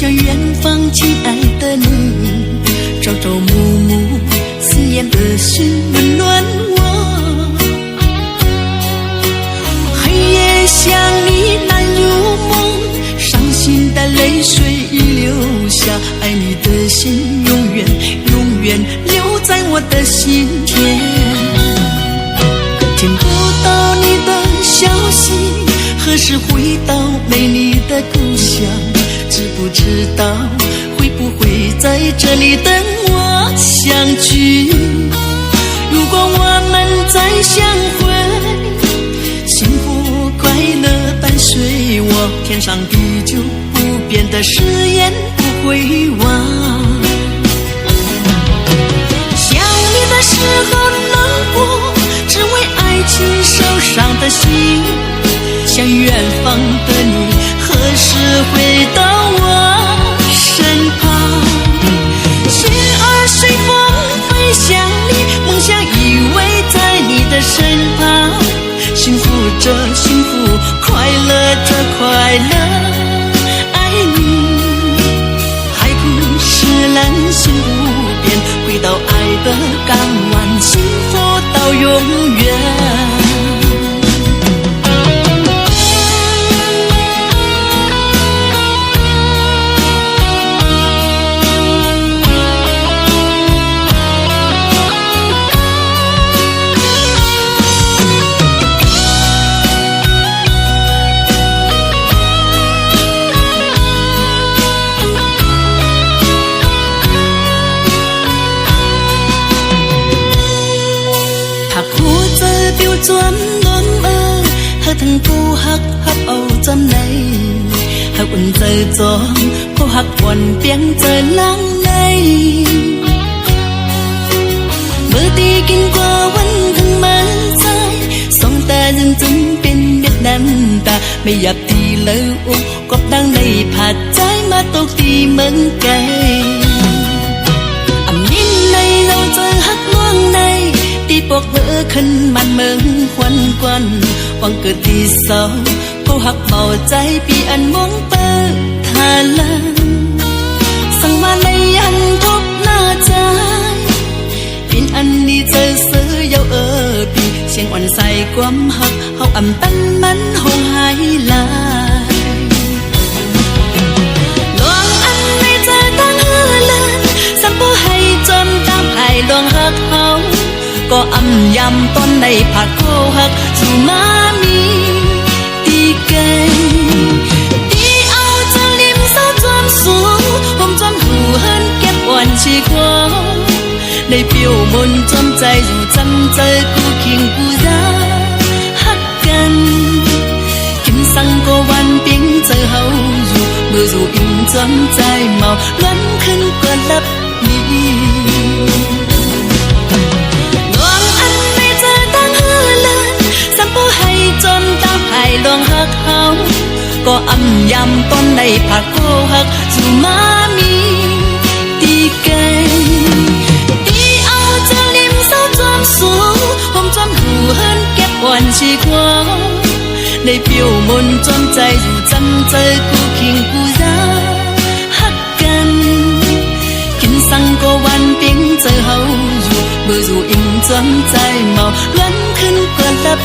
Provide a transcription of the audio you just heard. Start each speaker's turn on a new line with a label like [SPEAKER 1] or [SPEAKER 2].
[SPEAKER 1] 着远方亲爱的你，朝朝暮暮思念的心温暖我。黑夜想你难入梦，伤心的泪水已流下，爱你的心永远永远留在我的心田。听不到你的消息，何时回到美丽的故乡？知不知道会不会在这里等我相聚？如果我们再相会，幸福快乐伴随我，天长地久不变的誓言不会忘。想你的时候能过，只为爱情受伤的心，想远方的你何时回到我身旁？心儿随风飞向你，梦想依偎在你的身旁，幸福着幸福，快乐着快乐，爱你海枯石烂心不变，回到爱的港湾，幸福到永远。專戀ơi hơi thân cô hát hát âu trong này hơi quần trời gió cô hát quần tiếng trời lắng này mơ đi kinh qua vẫn thân mơ dài sông ta dừng dừng bên Việt Nam ta bây giờ thì lỡ u cọp đang này phạt trái mà tôi thì mừng cây ẩm nhìn này lâu giờ hát luông này đi bọc vỡ khăn màn mừng khoan quan hoàng cờ thì sao cô học bảo trái bị ăn mong bơ thà lần sang mà này ăn thuốc na trái pin ăn đi chơi sớ dâu ở bị xiên oan say quắm học học ẩm tan mắn hồng hai lại loang ăn này chơi tăng hư lên sam bố hay chọn tam hai loang học học có âm yam ton này phạt cô hắc dù má mi đi cây đi ao cho liêm sao choan xuống hôm choan hù hơn kép oan chi qua này biểu môn choanใจdù chăm chơi cu khiêng cu ra hắc cần kinh sang cô văn tiếng chơi hậu dù mưa dù im choanใจmàu loan khinh qua lấp mi loang hắc hao có âm yam ton này phạt cô hắc dù má mi đi cây đi ao cho liêm sao choan xuống hôm choan hù hơn kép oan chi qua này biểu môn choanใจdù chăm chơi cu khiêng cu ra hắc cần kinh sang cô văn tiếng chơi hậu dù mưa dù im choanใจmàu loan khinh qua lấp